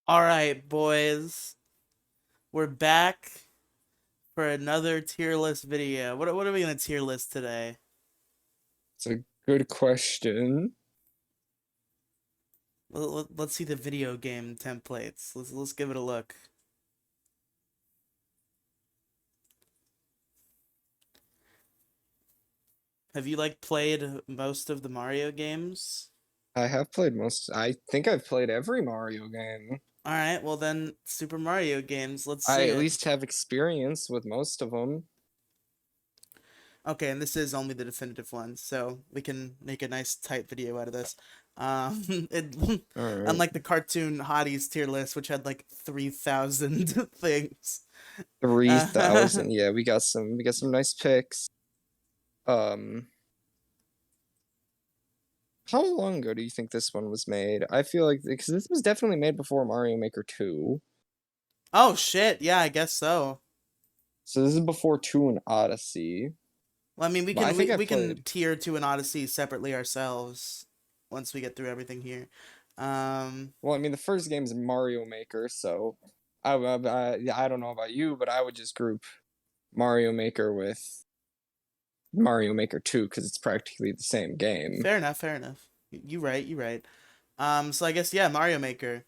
All right, boys, we're back for another tier list video. What are we gonna tier list today? It's a good question. Let's see the video game templates. Let's give it a look. Have you played most of the Mario games? I have played most. I think I've played every Mario game. All right, well then Super Mario games. Let's I see at it. least have experience with most of them. Okay, and this is only the definitive one, so we can make a nice tight video out of this. It, All right, unlike the cartoon hotties tier list, which had like 3,000 things. three Uh, thousand. Yeah, we got some nice picks. Um, how long ago do you think this one was made? I feel like because this was definitely made before Mario Maker 2. oh shit, yeah, I guess so. So this is before 2 and Odyssey. Well, I mean, we But I can think we, I've we can played. tier to an Odyssey separately ourselves once we get through everything here. Um, Well, I mean, the first game's Mario Maker, so I don't know about you, but I would just group Mario Maker with Mario Maker 2 because it's practically the same game. fair enough, fair enough. You right, you right. So I guess yeah, Mario Maker.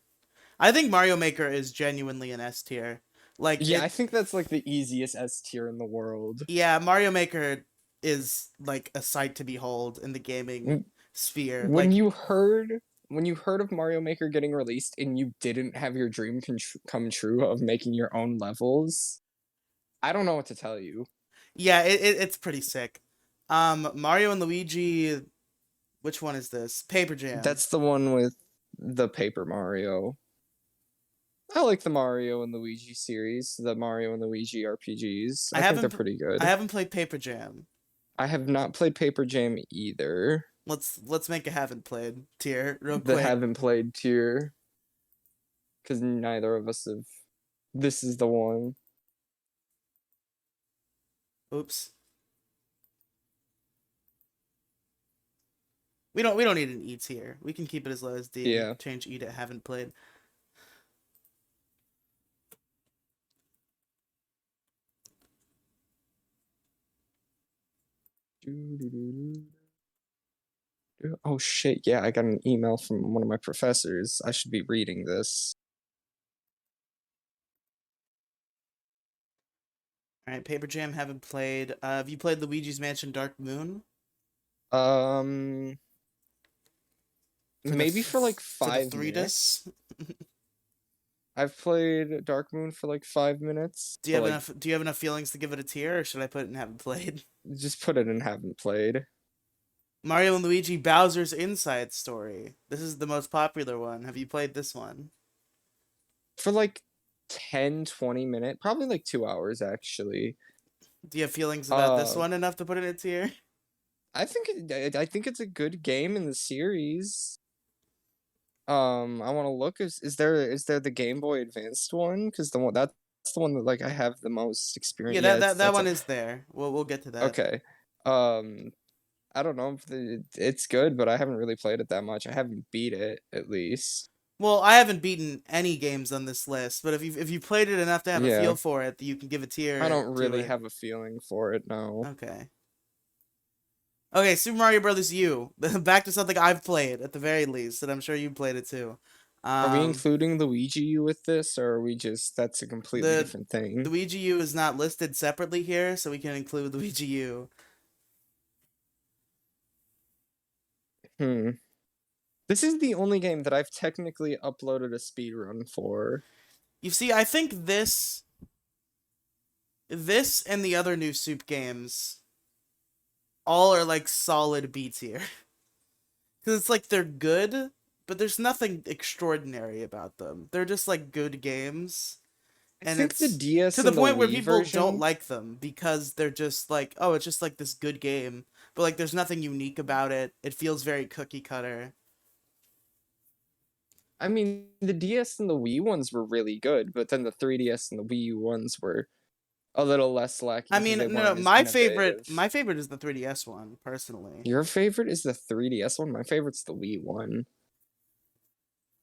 I think Mario Maker is genuinely an S tier. Like Yeah, I it, think that's like the easiest S tier in the world. yeah, Mario Maker is like a sight to behold in the gaming When sphere. when Like, you heard when you heard of Mario Maker getting released and you didn't have your dream come true of making your own levels, I don't know what to tell you. yeah, it's pretty sick. Mario and Luigi. Which one is this? Paper Jam. That's the one with the Paper Mario. I like the Mario and Luigi series, the Mario and Luigi RPGs. I I think they're haven't pretty I good. haven't played Paper Jam. I have not played Paper Jam either. Let's make a haven't played tier real The quick. haven't played tier because neither of us have. This is the one. Oops. We don't need an E tier. We can keep it as low as D and Yeah. change E to haven't played. Oh shit, yeah, I got an email from one of my professors. I should be reading this. All right, Paper Jam haven't played. Have you played Luigi's Mansion Dark Moon Um, for the maybe for like for the 5 minutes. 3DS? I've played Dark Moon for like 5 minutes, Do you but have like enough? Do you have enough feelings to give it a tier, or should I put it in haven't played? just put it in haven't played. Mario and Luigi Bowser's Inside Story. This is the most popular one. Have you played this one? For like 10, 20 minutes, probably like 2 hours actually. Do you have feelings about this Uh, one enough to put it in a tier? I think it's a good game in the series. I want to look. Is there the Game Boy Advanced one? Because that's the one that like I have the most experience. Yeah, Yeah, that that's a one is there. We'll get to that. okay. Um, I don't know if it's good, but I haven't really played it that much. I haven't beat it at least. Well, I haven't beaten any games on this list, but if you played it enough to have a Yeah, feel for it, you can give a I tier don't to really it. have a feeling for it now. Okay. Okay, Super Mario Brothers U. Back to something I've played at the very least, and I'm sure you played it too. Are we Um, including Luigi with this, or are we just that's a completely the different thing? Luigi U is not listed separately here, so we can include Luigi U. Hmm. This is the only game that I've technically uploaded a speedrun for. You see, I think this and the other new Soup games all are like solid B tier. Because it's like they're good, but there's nothing extraordinary about them. They're just like good games, I and think the it's to DS the and the point where Wii people don't version. like them because they're just like, oh, it's just like this good game, but like there's nothing unique about it. It feels very cookie cutter. I mean, the DS and the Wii ones were really good, but then the 3DS and the Wii U ones were a little less I lacking because mean, they no, no, weren't as my favorite, innovative. my favorite is the 3DS one, personally. Your favorite is the 3DS one? My favorite's the Wii one.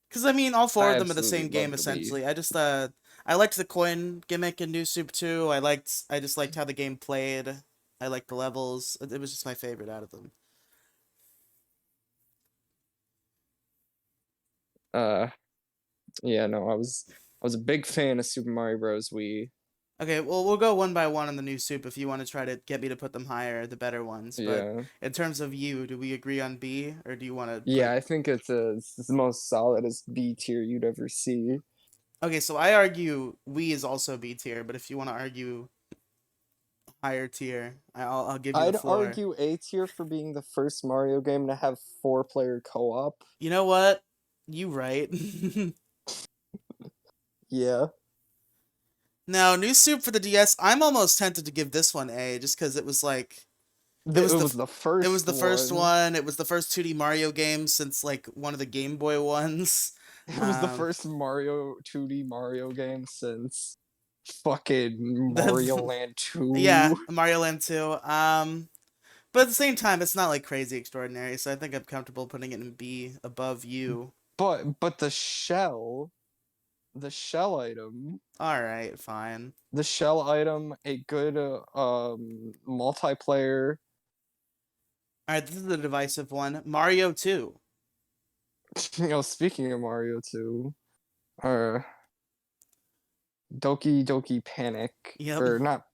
Because I mean, all four I of them are the absolutely same game love the Wii. essentially. I liked the coin gimmick in New Soup 2. I just liked how the game played. I liked the levels. It was just my favorite out of them. Uh, yeah, no, I was a big fan of Super Mario Bros. Wii. Okay, well, we'll go one by one on the New Soup if you want to try to get me to put them higher, the better ones. But Yeah, in terms of you, do we agree on B, or do you want to yeah, put? I think it's the most solidest B tier you'd ever see. Okay, so I argue we is also B tier, but if you want to argue higher tier, I'll give you the I'd floor. argue A tier for being the first Mario game to have four-player co-op. You know what? You right. Yeah, Now, New Soup for the DS, I'm almost tempted to give this one A, just because it was it the was the it was first the first one. one. It was the first 2D Mario game since like one of the Game Boy ones. It was the Um, first Mario 2D Mario game since fucking Mario the Land yeah, 2. Mario Land 2. But at the same time, it's not like crazy extraordinary, so I think I'm comfortable putting it in B above you. But the shell item, All right, fine. a good multiplayer. All right, this is the divisive one. Mario 2. Speaking of Mario 2, uh Doki Doki Panic, Yep. or not,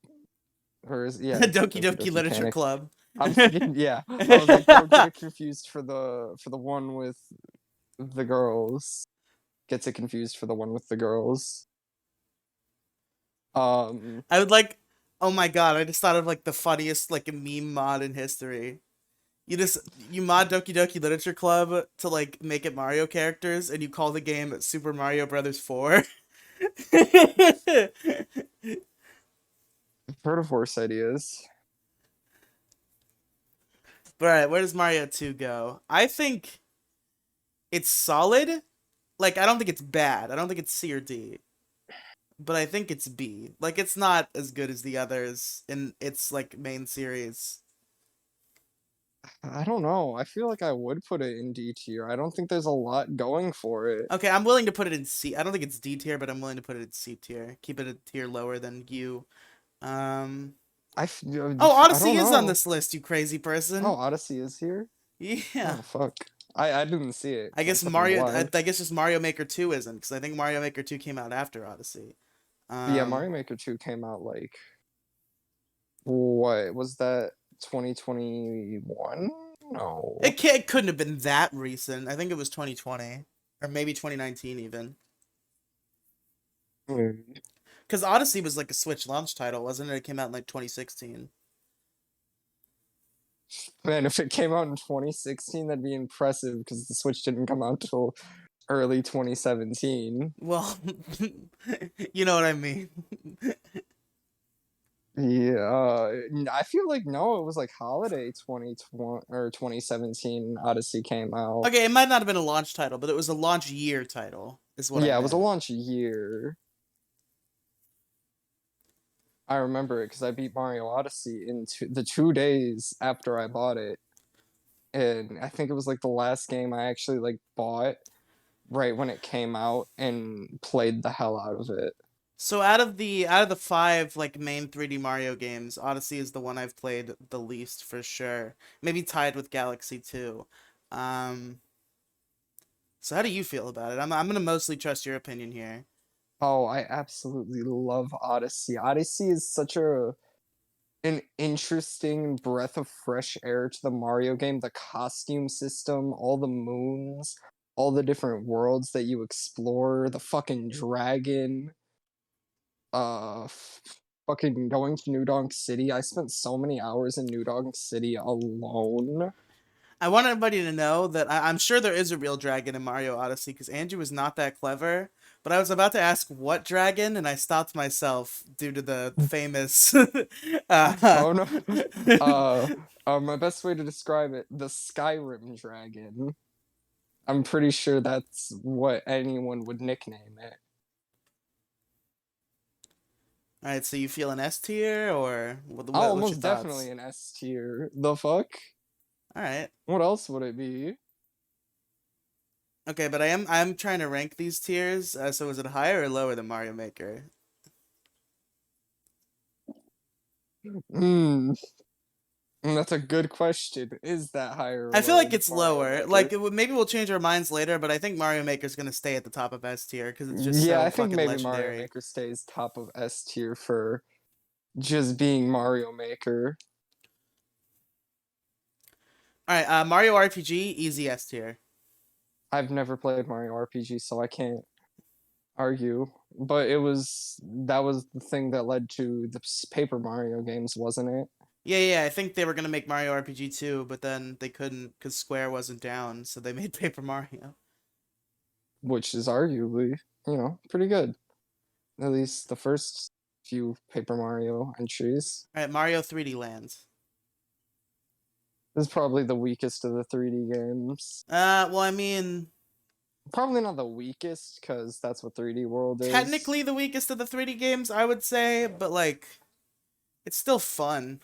yeah, it's Doki Doki Doki Doki Literature Panic. Club. I'm thinking, yeah, I was like, don't get it confused for the one with the girls. Gets it confused for the one with the girls. Um, I would like. Oh my god! I just thought of like the funniest like meme mod in history. You mod Doki Doki Literature Club to like make it Mario characters, and you call the game Super Mario Brothers 4. I've heard of worse ideas. But all right, where does Mario 2 go? I think it's solid. Like I don't think it's bad. I don't think it's C or D. But I think it's B. Like it's not as good as the others in its like main series. I don't know. I feel like I would put it in D tier. I don't think there's a lot going for it. Okay, I'm willing to put it in C. I don't think it's D tier, but I'm willing to put it in C tier. Keep it a tier lower than you. Um. Oh, I Odyssey don't is on know. this list, you crazy Oh, person. Odyssey is here. Yeah. Oh fuck. I didn't see it I because I'm guess fucking Mario. I, blind. I guess just Mario Maker 2 isn't, because I think Mario Maker 2 came out after Odyssey. But yeah, Um. Mario Maker 2 came out like, what was that, 2021? No. It couldn't have been that recent. I think it was 2020 or maybe 2019 even. Hmm. Because Odyssey was like a Switch launch title, wasn't it? It came out in like 2016. Man, if it came out in 2016, that'd be impressive because the Switch didn't come out until early 2017. Well, you know what I mean. Yeah, I feel like no, it was like holiday 2020 or 2017 Odyssey came out. Okay, it might not have been a launch title, but it was a launch year title, is what I Yeah, it was a meant. launch year. I remember it because I beat Mario Odyssey in the 2 days after I bought it, and I think it was like the last game I actually like bought right when it came out and played the hell out of it. So out of the five like main 3D Mario games, Odyssey is the one I've played the least for sure. Maybe tied with Galaxy 2. Um, so how do you feel about it? I'm gonna mostly trust your opinion here. Oh, I absolutely love Odyssey. Odyssey is such an interesting breath of fresh air to the Mario game. The costume system, all the moons, all the different worlds that you explore, the fucking dragon, fucking going to New Donk City. I spent so many hours in New Donk City alone. I want everybody to know that I'm sure there is a real dragon in Mario Odyssey because Andrew is not that clever. But I was about to ask what dragon, and I stopped myself due to the famous. uh, Oh no. Uh, my best way to describe it, the Skyrim dragon. I'm pretty sure that's what anyone would nickname it. All right, so you feel an S tier, or what's your Almost definitely thoughts? an S tier. The fuck? All right. What else would it be? Okay, but I'm trying to rank these tiers. So is it higher or lower than Mario Maker? Hmm, that's a good question. Is that higher or I feel lower like than it's Mario lower. Like Maker? maybe we'll change our minds later, but I think Mario Maker's gonna stay at the top of S tier because it's just Yeah, so I think fucking maybe Mario legendary. Maker stays top of S tier for just being Mario Maker. All right, Mario RPG easy S tier. I've never played Mario RPG, so I can't argue. But that was the thing that led to the Paper Mario games, wasn't it? Yeah, yeah, I think they were gonna make Mario RPG too, but then they couldn't because Square wasn't down, so they made Paper Mario. Which is arguably, pretty good. At least the first few Paper Mario entries. All right, Mario 3D Land. This is probably the weakest of the 3D games. Well, I mean, Probably not the weakest, because that's what 3D World is. technically the weakest of the 3D games, I would say, but like, it's still fun.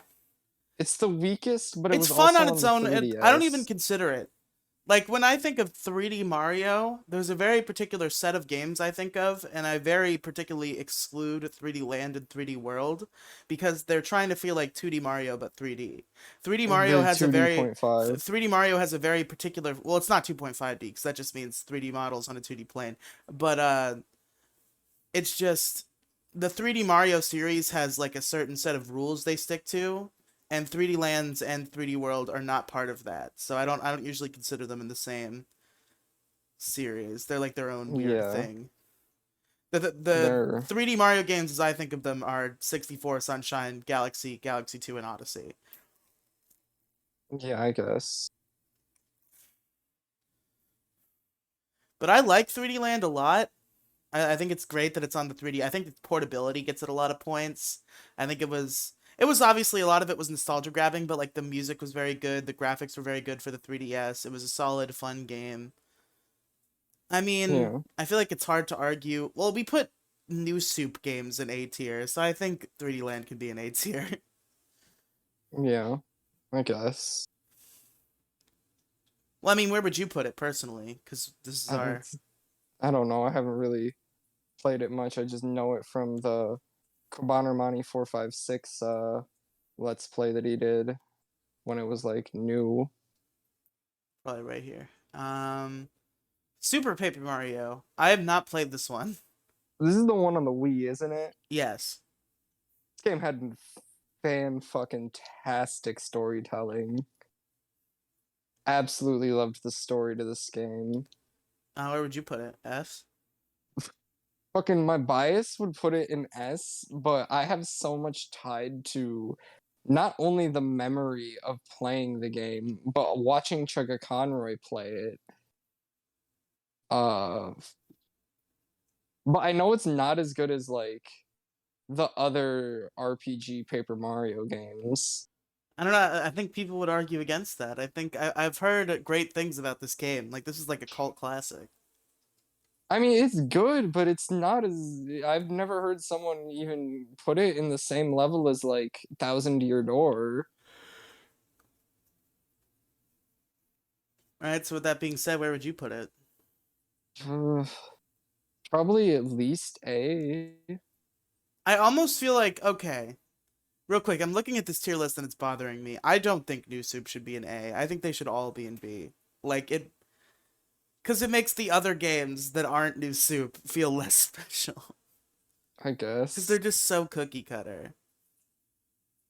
It's the weakest, but it It's was fun also on its on the own. I don't even 3DS. consider it. Like when I think of 3D Mario, there's a very particular set of games I think of, and I very particularly exclude 3D Land and 3D World because they're trying to feel like 2D Mario but 3D. 3D Mario The has a very 2D.5. 3D Mario has a very particular. Well, it's not 2.5D because that just means 3D models on a 2D plane. But it's just the 3D Mario series has like a certain set of rules they stick to, and 3D Lands and 3D World are not part of that. So I don't usually consider them in the same series. They're like their own weird Yeah, thing. The they're 3D Mario games as I think of them are 64, Sunshine, Galaxy, Galaxy 2 and Odyssey. yeah, I guess. But I like 3D Land a lot. I think it's great that it's on the 3D. I think the portability gets it a lot of points. I think it was obviously a lot of it was nostalgia grabbing, but like the music was very good, the graphics were very good for the 3DS. It was a solid, fun game. I mean, Yeah, I feel like it's hard to argue. Well, we put new soup games in A tier, so I think 3D Land can be an A tier. yeah, I guess. Well, I mean, where would you put it personally? Because this is I our. don't, I don't know. I haven't really played it much. I just know it from the Kobanermani 456 Let's Play that he did when it was like new. Probably right here. Super Paper Mario. I have not played this one. This is the one on the Wii, isn't it? Yes. This game had fan fucking tastic storytelling. Absolutely loved the story to this game. Where would you put it? S? Fucking my bias would put it in S, but I have so much tied to not only the memory of playing the game, but watching Chugga Conroy play it. Uh, but I know it's not as good as like the other RPG Paper Mario games. I don't know. I think people would argue against that. I think I've heard great things about this game. Like this is like a cult classic. I mean, it's good, but it's not as I've never heard someone even put it in the same level as like Thousand Year Door. All right. So with that being said, where would you put it? Probably at least A. I almost feel like okay. Real quick, I'm looking at this tier list and it's bothering me. I don't think New Soup should be an A. I think they should all be in B. Like it, because it makes the other games that aren't New Soup feel less special. I Because they're guess. just so cookie cutter.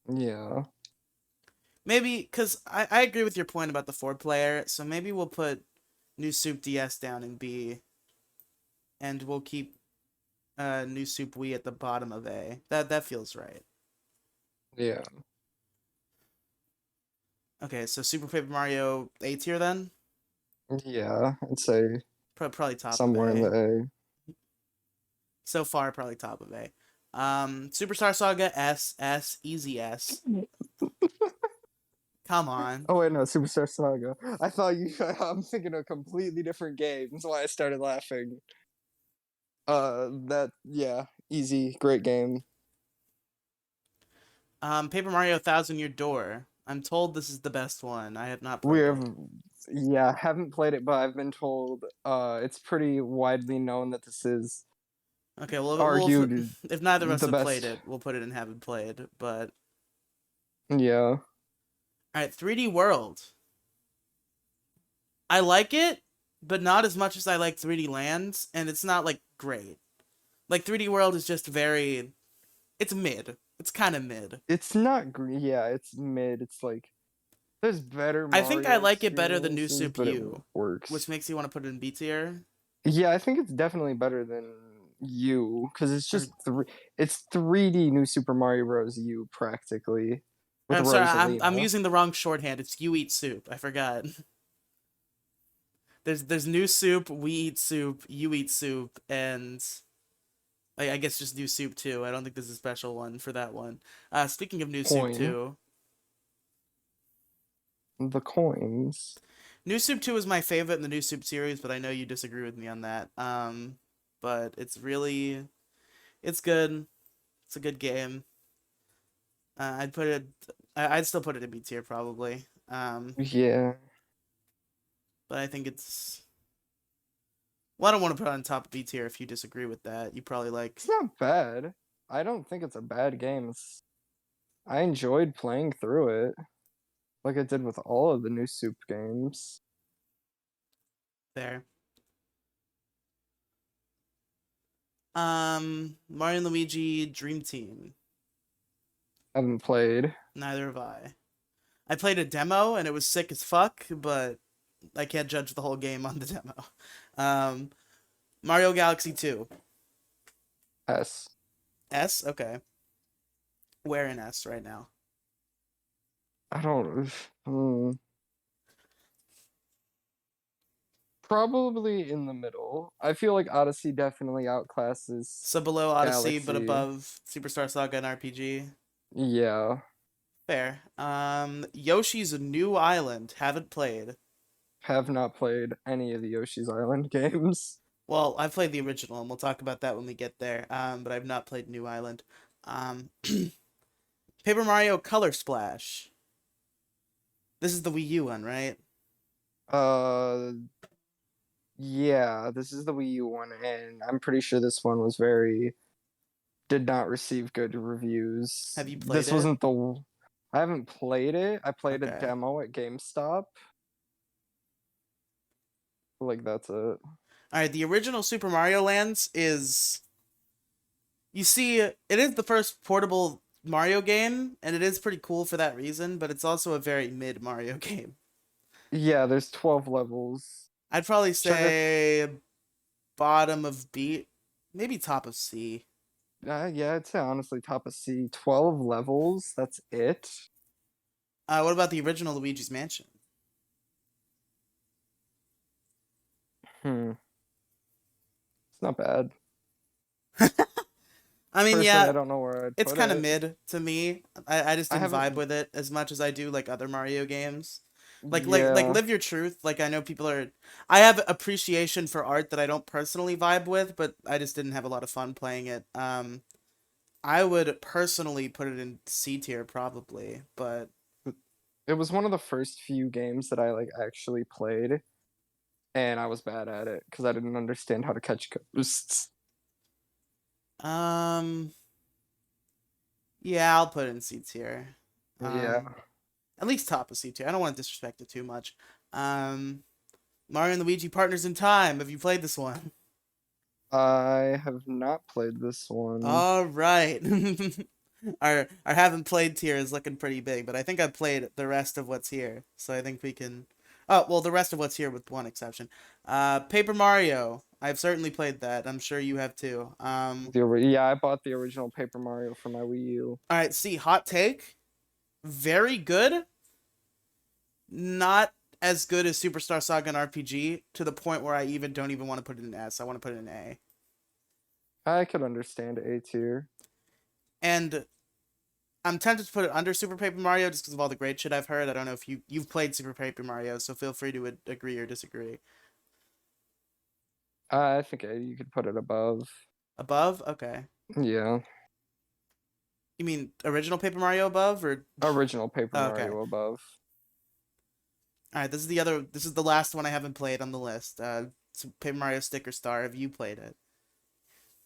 Yeah. Maybe because I agree with your point about the 4 player. So maybe we'll put New Soup DS down in B, and we'll keep New Soup Wii at the bottom of A. That feels right. Yeah. Okay, so Super Paper Mario A tier then? Yeah. I'd say Probably top of somewhere in A. the So far, probably top of A. Superstar Saga S, easy S. A. Come on. Oh wait, no, Superstar Saga. I thought you. I'm thinking of a completely different game. That's why I started laughing. That yeah, easy, great game. Paper Mario Thousand Year Door. I'm told this is the best one. I have not We played have it. Yeah, I haven't played it, but I've been told it's pretty widely known that this is Okay, well, argued if neither of us the have played best. it, we'll put it in haven't played. But Yeah. all right, 3D World. I like it, but not as much as I like 3D Lands, and it's not like great. Like 3D World is just very, it's mid. It's kind of mid. It's not green. Yeah, it's mid. It's like there's better I think I Mario like it better than New experiences, Soup but it U, which works. makes you want to put it in B tier. Yeah, I think it's definitely better than U because it's Or just it's 3D New Super Mario Bros. U practically with I'm sorry, I'm Rosalina. using the wrong shorthand. It's You Eat Soup. I forgot. There's New Soup, We Eat Soup, You Eat Soup, and I guess just New Soup too. I don't think there's a special one for that one. Speaking of New Soup Coin, 2, the coins. New Soup 2 is my favorite in the New Soup series, but I know you disagree with me on that. But it's good. It's a good game. I'd put it, I'd still put it in B tier probably. Yeah, But I think it's, well, I don't want to put it on top of B tier if you disagree with that. You probably like, it's not bad. I don't think it's a bad game. I enjoyed playing through it, like I did with all of the new Soup games. there. Mario and Luigi Dream Team. I haven't played. Neither have I. I played a demo and it was sick as fuck, but I can't judge the whole game on the demo. Um, Mario Galaxy 2. S. S? Okay. Where in S right now? I don't. Probably in the middle. I feel like Odyssey definitely outclasses So below Odyssey, but Galaxy. above Superstar Saga and RPG. Yeah, Fair. Yoshi's New Island. Haven't played. have not played any of the Yoshi's Island games. Well, I've played the original, and we'll talk about that when we get there. But I've not played New Island. Um, Paper Mario Color Splash. This is the Wii U one, right? Uh, yeah, this is the Wii U one, and I'm pretty sure this one was very did not receive good reviews. Have you played This it? wasn't the. I haven't played it. I played a Okay. demo at GameStop. Like that's it. All right. The original Super Mario Lands is, you see, it is the first portable Mario game, and it is pretty cool for that reason. But it's also a very mid Mario game. Yeah, there's 12 levels. I'd probably Which I say bottom of B, maybe top of C. Yeah, I'd say honestly top of C. 12 levels, that's it. What about the original Luigi's Mansion? Hmm. It's not bad. I mean, Personally, I yeah, don't know where I'd it's put kind of it. mid to me. I just I didn't vibe haven't. with it as much as I do like other Mario games. Like Yeah. Live Your Truth. Like I know people are. I have appreciation for art that I don't personally vibe with, but I just didn't have a lot of fun playing it. I would personally put it in C tier probably, but It was one of the first few games that I like actually played, and I was bad at it because I didn't understand how to catch ghosts. um, yeah, I'll put it in C tier. Yeah. Um, at least top of C tier. I don't want to disrespect it too much. Mario and Luigi Partners in Time. Have you played this one? I have not played this one. All right. Our haven't played tier is looking pretty big, but I think I've played the rest of what's here, so I think we can. Oh well, the rest of what's here with one exception. Paper Mario. I've certainly played that. I'm sure you have too. Yeah, I bought the original Paper Mario for my Wii U. All right. See, hot take. Very good. Not as good as Superstar Saga and RPG to the point where I even don't even want to put it in S. I want to put it in A. I could understand A tier. And I'm tempted to put it under Super Paper Mario just because of all the great shit I've heard. I don't know if you've played Super Paper Mario, so feel free to agree or disagree. I think you could put it above. Above? Okay. Yeah, You mean original Paper Mario above or original Paper okay. Mario above. All right, this is the other. This is the last one I haven't played on the list. Paper Mario Sticker Star. Have you played it?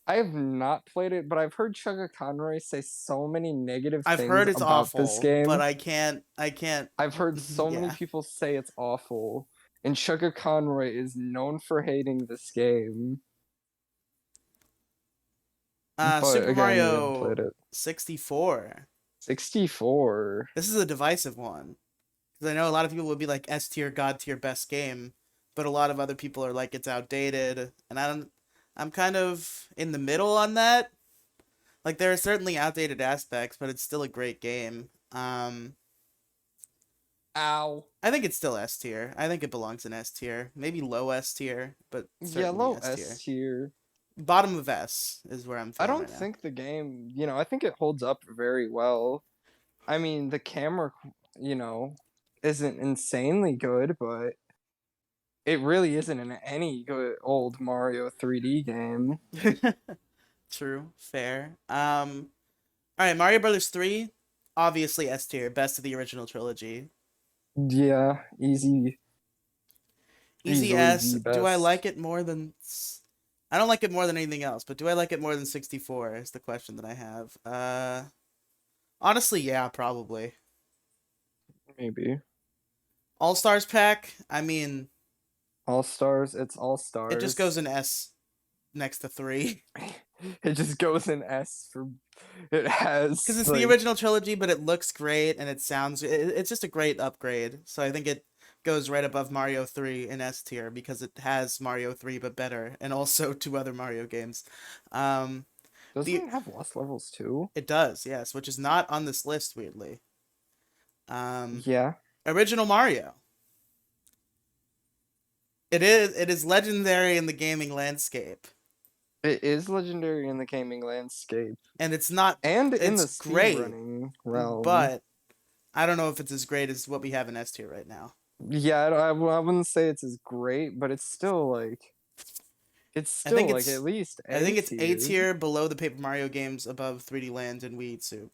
I have not played it, but I've heard Chugga Conroy say so many negative I've things heard it's about this awful, but game. I can't. I can't. I've heard so many Yeah. people say it's awful, and Chugga Conroy is known for hating this game. But Super again, you haven't Mario played it. 64. 64. This is a divisive one because I know a lot of people would be like S tier, God tier, best game, but a lot of other people are like it's outdated, and I don't. I'm kind of in the middle on that. Like there are certainly outdated aspects, but it's still a great game. Ow. I think it's still S tier. I think it belongs in S tier. Maybe low S tier, but certainly Yellow S S tier. tier. Bottom of S is where I'm I feeling don't right now. think the game, I think it holds up very well. I mean, the camera, you know, isn't insanely good, but it really isn't in any good old Mario 3D game. True, fair. All right, Mario Brothers 3, obviously S tier, best of the original trilogy. Yeah, Easy easily S. the Do I like best. it more than I don't like it more than anything else, but do I like it more than 64 is the question that I have. Honestly, yeah, probably. Maybe. All Stars pack, I mean, All Stars, it's All it just goes Stars. in S next to 3. It just goes in S for it Because has it's the like original trilogy, but it looks great and it sounds. It's just a great upgrade. So I think it goes right above Mario 3 in S tier because it has Mario 3 but better, and also two other Mario games. Um, doesn't the it have Lost Levels too? It does, yes, which is not on this list weirdly. Um, Yeah. Original Mario. It is legendary in the gaming landscape, It is legendary in the gaming landscape and it's not. and in It's the great, speedrunning realm. but I don't know if it's as great as what we have in S tier right now. Yeah, I wouldn't say it's as great, but it's I think still like at it's least I A think it's A tier, tier below the Paper Mario games, above 3D Land and Wii Soup.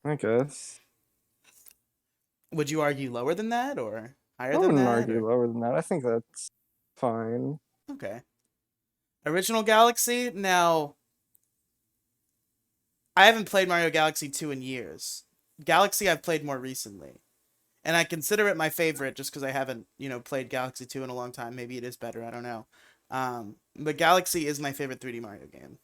I guess. Would you argue lower than that or higher I than wouldn't that argue or lower than that. I think that's fine. okay? Original Galaxy. Now, I haven't played Mario Galaxy 2 in years. Galaxy I've played more recently. And I consider it my favorite just because I haven't, played Galaxy 2 in a long time. Maybe it is better, I don't know. But Galaxy is my favorite 3D Mario game.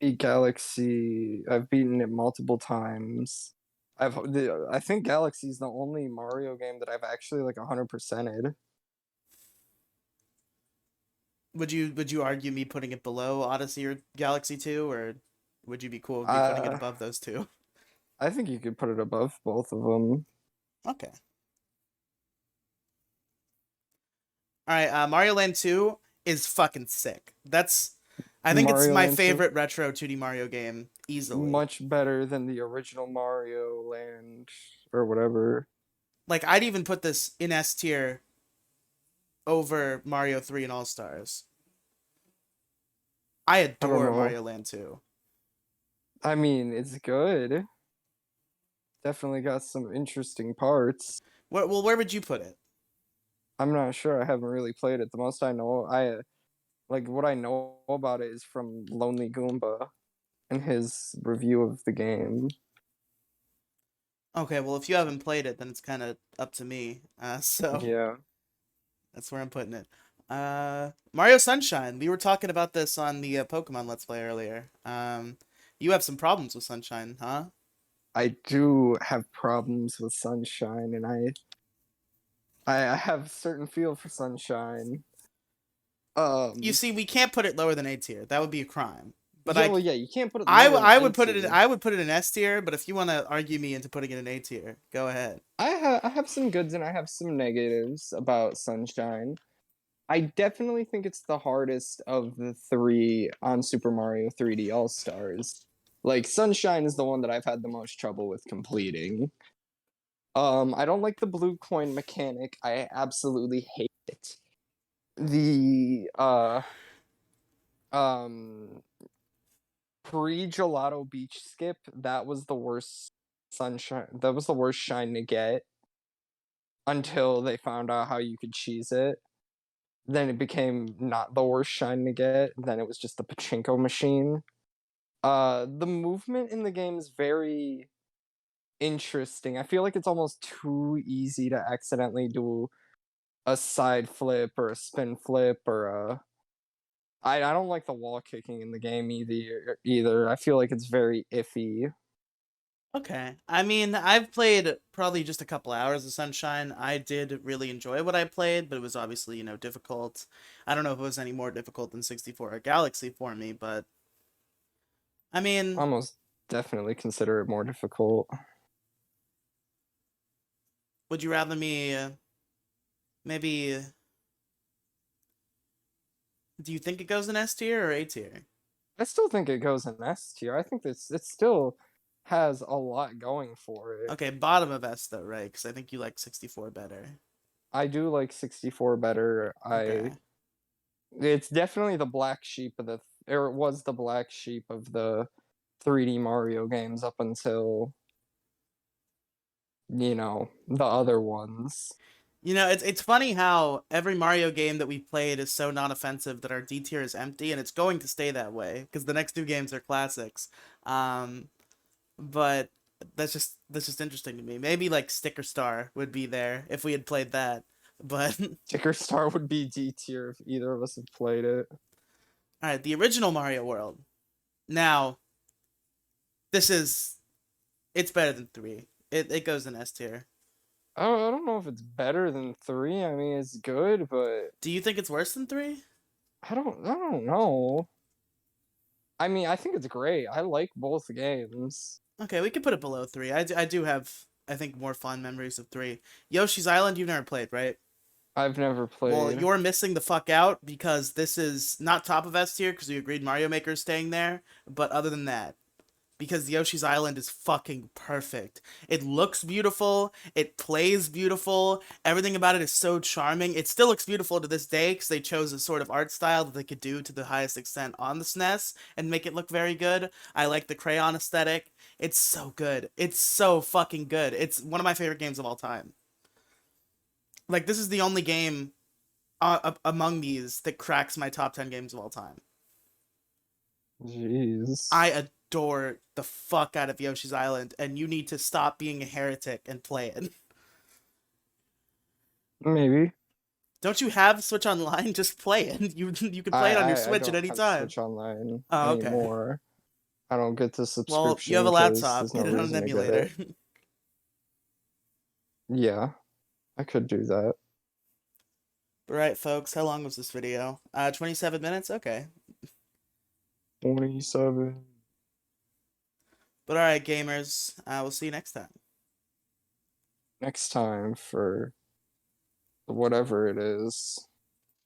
Beat Galaxy, I've beaten it multiple times. I think Galaxy is the only Mario game that I've actually like 100%ed. Would you argue me putting it below Odyssey or Galaxy 2, or would you be cool with me putting it Uh, above those two? I think you could put it above both of them. Okay. All right, Mario Land 2 is fucking sick. I think it's Mario my Land 2, favorite retro 2D Mario game easily. much better than the original Mario Land or whatever. Like I'd even put this in S tier over Mario 3 and All Stars. I I don't adore know. Mario Land 2. I mean, it's good. Definitely got some interesting parts. Where would you put it? I'm not sure. I haven't really played it. The most I know, I like what I know about it is from Lonely Goomba and his review of the game. Okay, well if you haven't played it, then it's kind of up to me. So Yeah. that's where I'm putting it. Mario Sunshine. We were talking about this on the Pokemon Let's Play earlier. You have some problems with Sunshine, huh? I do have problems with Sunshine, and I have a certain feel for Sunshine. You Um, see, we can't put it lower than A tier. That would be a crime. But yeah, well, like, yeah, you can't put it lower than I A would put it. tier. I would put it in S tier. But if you want to argue me into putting it in A tier, go ahead. I have some goods and I have some negatives about Sunshine. I definitely think it's the hardest of the three on Super Mario 3D All Stars. Like Sunshine is the one that I've had the most trouble with completing. I don't like the blue coin mechanic. I absolutely hate it. The um pre-Gelato Beach skip, that was the worst sunshine. That was the worst shine to get. until they found out how you could cheese it. Then it became not the worst shine to get. Then it was just the pachinko machine. The movement in the game is very interesting. I feel like it's almost too easy to accidentally do a side flip or a spin flip or a I don't like the wall kicking in the game either. I feel like it's very iffy. Okay. I mean, I've played probably just a couple hours of Sunshine. I did really enjoy what I played, but it was obviously, difficult. I don't know if it was any more difficult than 64 or Galaxy for me, but I mean, Almost definitely consider it more difficult. would you rather me maybe do you think it goes in S tier or A tier? I still think it goes in S tier. I think it still has a lot going for it. Okay, bottom of S though, right? Because I think you like 64 better. I do like 64 better. I Okay. It's definitely the black sheep of the or it was the black sheep of the 3D Mario games up until, the other ones. It's funny how every Mario game that we played is so non-offensive that our D tier is empty, and it's going to stay that way because the next two games are classics. Um, but that's just interesting to me. Maybe like Sticker Star would be there if we had played that. But all Ticker Star would be D tier if either of us had played it. right, the original Mario World. Now, this is it's better than three. It goes in S tier. I don't know if it's better than 3. I mean, it's good, but Do you think it's worse than three? I don't know. I mean, I think it's great. I like both games. Okay, we could put it below three. I do have I think more fond memories of three. Yoshi's Island you've never played, right? I've never Well, played. you're missing the fuck out because this is not top of S tier because we agreed Mario Maker is staying there. But other than that, because Yoshi's Island is fucking perfect. It looks beautiful. It plays beautiful. Everything about it is so charming. It still looks beautiful to this day because they chose a sort of art style that they could do to the highest extent on the SNES and make it look very good. I like the crayon aesthetic. It's so good. It's so fucking good. It's one of my favorite games of all time. Like, this is the only game among these that cracks my top 10 games of all time. Jeez. I adore the fuck out of Yoshi's Island, and you need to stop being a heretic and play it. Maybe. Don't you have Switch Online? Just play it. You can I, play it on your I I Switch at don't any have time. Switch Online Oh, okay. anymore. I don't get the Well, you have subscription a because laptop. there's no Get it on an reason to get it. emulator. Yeah, I could do that. Right, folks. How long was this video? 27 minutes? Okay. 27. But alright, gamers. We'll see you next time. Next time for whatever it is.